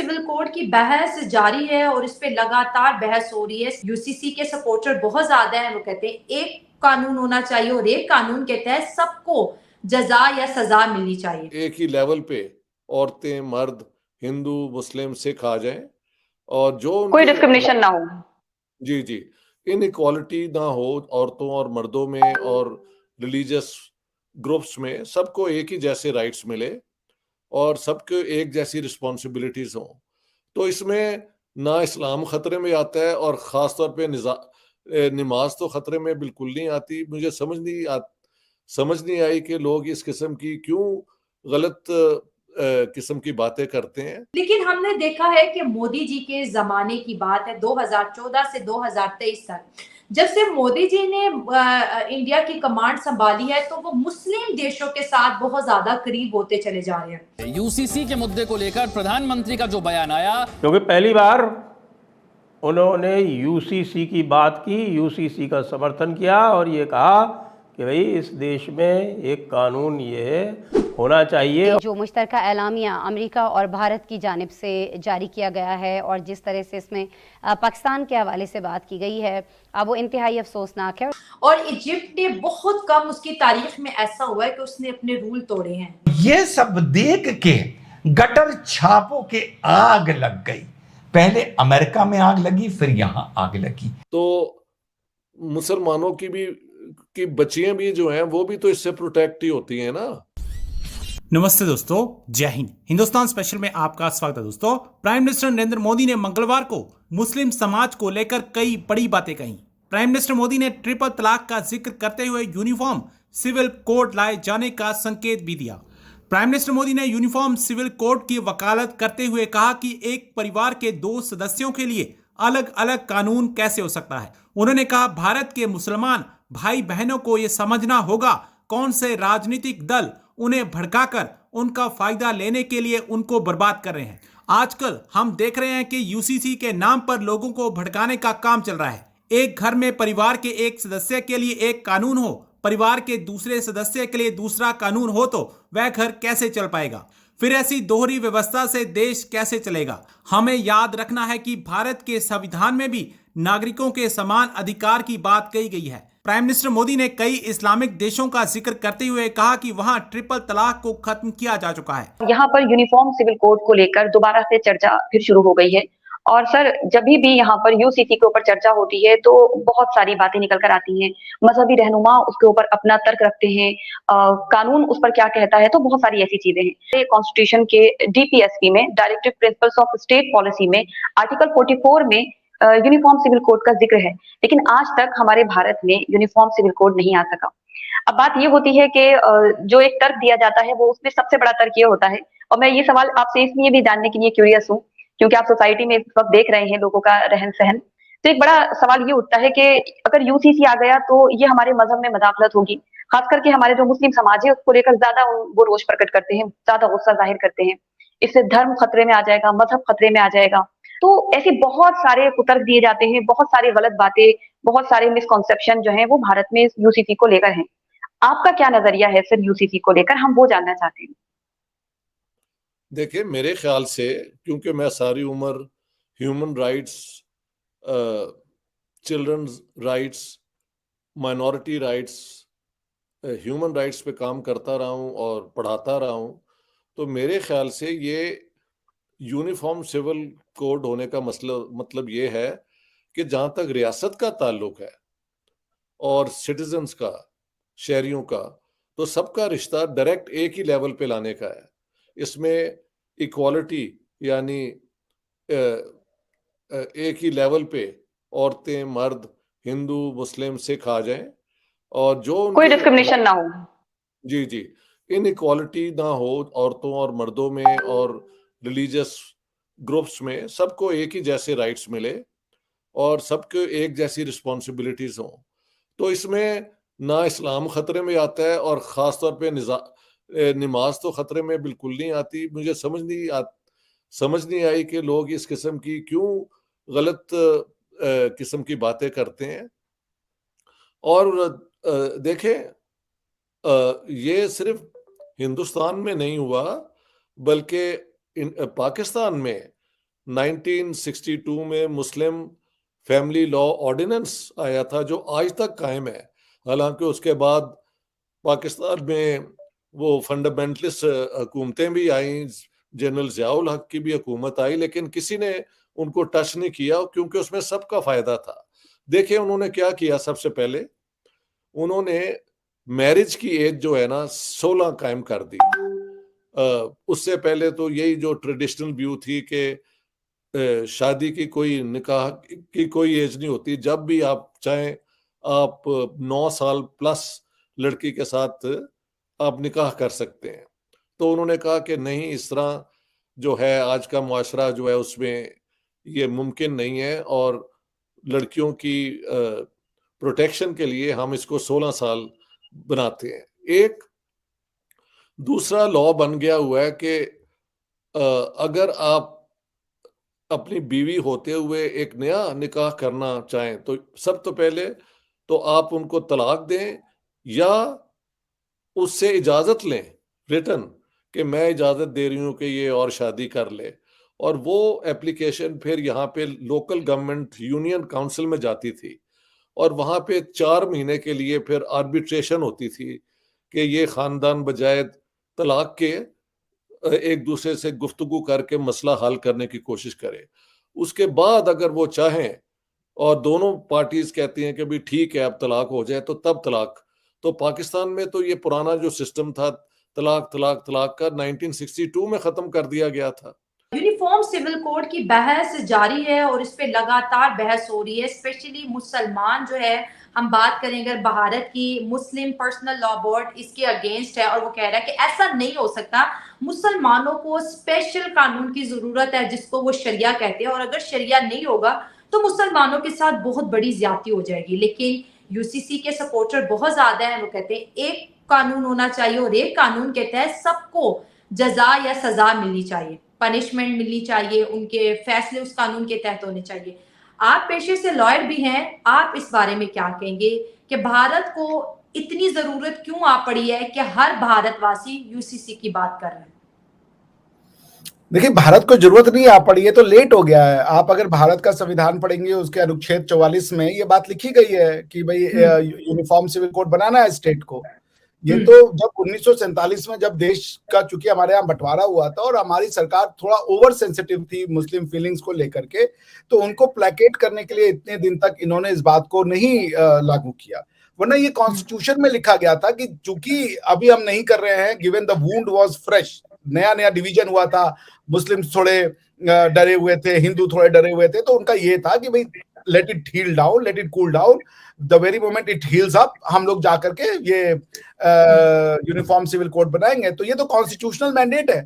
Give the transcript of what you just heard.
Civil code की बहस जारी है और इस पे लगातार बहस हो रही है। यूसीसी के सपोर्टर बहुत ज्यादा हैं। वो कहते हैं एक कानून होना चाहिए और एक कानून के तहत सबको जजा या सजा मिलनी चाहिए। एक ही लेवल पे औरतें, मर्द, हिंदू, मुस्लिम, सिख आ जाएं और जो कोई उनके डिस्क्रिमिनेशन ना हो। जी जी, इन इक्वालिटी ना हो औरतों और मर्दों में और रिलीजियस ग्रुप्स में, सबको एक ही जैसे राइट्स मिले और सबको एक जैसी रिस्पॉन्सिबिलिटीज हों। तो इसमें ना इस्लाम खतरे में आता है और ख़ास तौर पे नमाज तो खतरे में बिल्कुल नहीं आती। मुझे समझ नहीं आई कि लोग इस किस्म की क्यों गलत किस्म की बातें करते हैं। लेकिन हमने देखा है कि मोदी जी के जमाने की बात है, 2014 से 2023 तक, जब से मोदी जी ने इंडिया की कमांड संभाली है तो वो मुस्लिम देशों के साथ बहुत ज्यादा करीब होते चले जा रहे हैं। यूसीसी के मुद्दे को लेकर प्रधानमंत्री का जो बयान आया, क्योंकि पहली बार उन्होंने यूसीसी की बात की, यूसीसी का समर्थन किया और ये कहा कि भाई इस देश में एक कानून ये होना चाहिए। जो मुश्तरका एलामिया अमेरिका और भारत की जानिब से जारी किया गया है और जिस तरह से इसमें पाकिस्तान के हवाले से बात की गई है, अब वो इंतहाई अफसोसनाक है। और इजिप्ट ने बहुत कम उसकी तारीख में ऐसा हुआ है कि उसने अपने रूल तोड़े हैं। ये सब देख के गटर छापों के आग लग गई। पहले अमेरिका में आग लगी, फिर यहां आग लगी। तो मुसलमानों की बच्चियां भी जो हैं वो भी तो इससे प्रोटेक्ट ही होती हैं ना। नमस्ते दोस्तों, जय हिंद। हिंदुस्तान स्पेशल में आपका स्वागत है दोस्तों। प्राइम मिनिस्टर नरेंद्र मोदी ने मंगलवार को मुस्लिम समाज को लेकर कई बड़ी बातें कही। प्राइम मिनिस्टर मोदी ने ट्रिपल तलाक का जिक्र करते हुए यूनिफॉर्म सिविल कोड लाए जाने का संकेत भी दिया। प्राइम मिनिस्टर मोदी ने यूनिफॉर्म सिविल कोड की वकालत करते हुए कहा कि एक परिवार के 2 सदस्यों के लिए अलग अलग कानून कैसे हो सकता है। उन्होंने कहा भारत के मुसलमान भाई बहनों को यह समझना होगा कौन से राजनीतिक दल उन्हें भड़काकर उनका फायदा लेने के लिए उनको बर्बाद कर रहे हैं। आजकल हम देख रहे हैं कि यूसीसी के नाम पर लोगों को भड़काने का काम चल रहा है। एक घर में परिवार के एक सदस्य के लिए एक कानून हो, परिवार के दूसरे सदस्य के लिए दूसरा कानून हो तो वह घर कैसे चल पाएगा? फिर ऐसी दोहरी व्यवस्था से देश कैसे चलेगा? हमें याद रखना है कि भारत के संविधान में भी नागरिकों के समान अधिकार की बात कही गई है। प्राइम मिनिस्टर मोदी ने कई इस्लामिक देशों का जिक्र करते हुए कहा कि वहां ट्रिपल तलाक को खत्म किया जा चुका है। यहाँ पर यूनिफॉर्म सिविल कोड को लेकर दोबारा से चर्चा फिर शुरू हो गई है। और सर, जब भी यहाँ पर यूसीसी के ऊपर चर्चा होती है तो बहुत सारी बातें निकल कर आती हैं। मजहबी रहनुमा उसके ऊपर अपना तर्क रखते हैं, कानून उस पर क्या कहता है, तो बहुत सारी ऐसी चीजें हैं। कॉन्स्टिट्यूशन के डीपीएसपी में, directive principles of state policy में, आर्टिकल 44 में यूनिफॉर्म सिविल कोड का जिक्र है। लेकिन आज तक हमारे भारत में यूनिफॉर्म सिविल कोड नहीं आ सका। अब बात ये होती है कि जो एक तर्क दिया जाता है वो उसमें सबसे बड़ा तर्क ये होता है, और मैं ये सवाल आपसे इसलिए भी जानने के लिए क्यूरियस हूँ क्योंकि आप सोसाइटी में इस वक्त देख रहे हैं लोगों का रहन सहन। तो एक बड़ा सवाल ये उठता है कि अगर यूसीसी आ गया तो ये हमारे मजहब में मदाखलत होगी। खास करके हमारे जो मुस्लिम समाज है उसको लेकर ज्यादा वो रोष प्रकट करते हैं, ज्यादा गुस्सा जाहिर करते हैं। इससे धर्म खतरे में आ जाएगा, मजहब खतरे में आ जाएगा। तो ऐसे बहुत सारे कुतर्क दिए जाते हैं, बहुत सारी गलत बातें, बहुत सारे मिसकॉन्सेप्शन जो है वो भारत में यूसीसी को लेकर है। आपका क्या नजरिया है सर यूसीसी को लेकर? हम वो जानना चाहते हैं। देखिए, मेरे ख्याल से, क्योंकि मैं सारी उम्र human rights, children's rights, minority rights, human rights पे काम करता रहा हूँ और पढ़ाता रहा हूँ, तो मेरे ख्याल से ये यूनिफॉर्म सिविल कोड होने का मतलब ये है कि जहाँ तक रियासत का ताल्लुक है और सिटीजन्स का, शहरियों का, तो सबका रिश्ता डायरेक्ट एक ही लेवल पे लाने का है। इसमें इक्वालिटी यानी एक ही लेवल पे औरतें, मर्द, हिंदू, मुस्लिम, सिख आ जाएं और जो कोई डिस्क्रिमिनेशन ना हो। जी जी, इन इक्वालिटी ना हो औरतों और मर्दों में और रिलीजियस ग्रुप्स में, सबको एक ही जैसे राइट्स मिले और सबको एक जैसी रिस्पॉन्सिबिलिटीज हों। तो इसमें ना इस्लाम खतरे में आता है और ख़ास तौर पे नमाज तो खतरे में बिल्कुल नहीं आती। मुझे समझ नहीं आई कि लोग इस किस्म की क्यों गलत किस्म की बातें करते हैं। और देखें, ये सिर्फ हिंदुस्तान में नहीं हुआ बल्कि पाकिस्तान में 1962 में मुस्लिम फैमिली लॉ ऑर्डिनेंस आया था जो आज तक कायम है। हालांकि उसके बाद पाकिस्तान में वो फंडामेंटलिस्ट हुकूमतें भी आई, जनरल ज़ियाउल हक की भी हुकूमत आई, लेकिन किसी ने उनको टच नहीं किया क्योंकि उसमें सबका फायदा था। देखिए उन्होंने क्या किया, सबसे पहले उन्होंने मैरिज की एज जो है ना 16 कायम कर दी। उससे पहले तो यही जो ट्रेडिशनल व्यू थी कि शादी की कोई निकाह की कोई एज नहीं होती, जब भी आप चाहें आप 9 साल प्लस लड़की के साथ आप निकाह कर सकते हैं। तो उन्होंने कहा कि नहीं, इस तरह जो है आज का मुआशरा जो है उसमें ये मुमकिन नहीं है और लड़कियों की प्रोटेक्शन के लिए हम इसको 16 साल बनाते हैं। एक दूसरा लॉ बन गया हुआ है कि अगर आप अपनी बीवी होते हुए एक नया निकाह करना चाहें तो सब तो पहले तो आप उनको तलाक दें या उससे इजाज़त लें रिटर्न कि मैं इजाज़त दे रही हूँ कि ये और शादी कर ले, और वो एप्लीकेशन फिर यहाँ पे लोकल गवर्नमेंट यूनियन काउंसिल में जाती थी और वहाँ पे 4 महीने के लिए फिर आर्बिट्रेशन होती थी कि ये ख़ानदान बजाय तलाक के एक दूसरे से गुफ्तगू करके मसला हल करने की कोशिश करे। उसके बाद अगर वो चाहें और दोनों पार्टीज कहती हैं कि भी ठीक है अब तलाक हो जाए तो तब तलाक। तो पाकिस्तान में तो ये पुराना जो सिस्टम था तलाक तलाक तलाक का 1962 में ख़त्म कर दिया गया था। यूनिफॉर्म सिविल कोड की बहस जारी है और इस पे लगातार बहस हो रही है। स्पेशली मुसलमान जो है, हम बात करेंगे अगर भारत की, मुस्लिम पर्सनल लॉ बोर्ड इसके अगेंस्ट है और वो कह रहा है कि ऐसा नहीं हो सकता, मुसलमानों को स्पेशल कानून की जरूरत है जिसको वो शरिया कहते हैं, और अगर शरिया नहीं होगा तो मुसलमानों के साथ बहुत बड़ी ज्यादती हो जाएगी। लेकिन यूसीसी के सपोर्टर बहुत ज्यादा हैं, वो कहते हैं एक कानून होना चाहिए और एक कानून के तहत सबको जजा या सजा मिलनी चाहिए, पनिशमेंट मिलनी चाहिए, उनके फैसले उस कानून के तहत होने चाहिए। आप पेशे से लॉयर भी हैं, आप इस बारे में क्या कहेंगे कि भारत को इतनी जरूरत क्यों आ पड़ी है कि हर भारतवासी यूसीसी की बात कर रहे हैं? देखिए, भारत को जरूरत नहीं आ पड़ी है तो लेट हो गया है। आप अगर भारत का संविधान पढ़ेंगे उसके अनुच्छेद 44 में ये बात लिखी गई है कि भाई यूनिफॉर्म सिविल कोड बनाना है स्टेट को। ये तो जब 1947 में जब देश का चूंकि हमारे यहाँ बंटवारा हुआ था और हमारी सरकार थोड़ा ओवर सेंसिटिव थी मुस्लिम फीलिंग्स को लेकर के, तो उनको प्लेकेट करने के लिए इतने दिन तक इन्होंने इस बात को नहीं लागू किया। वरना ये कॉन्स्टिट्यूशन में लिखा गया था कि चूंकि अभी हम नहीं कर रहे हैं, given the wound was fresh, नया नया डिवीजन हुआ था, मुस्लिम थोड़े डरे हुए थे, हिंदू थोड़े डरे हुए थे, तो उनका ये था कि भाई let it heal down, let it cool down, the very moment it heals up हम लोग जाकर के ये यूनिफॉर्म सिविल कोड बनाएंगे। तो ये तो कॉन्स्टिट्यूशनल मैंडेट है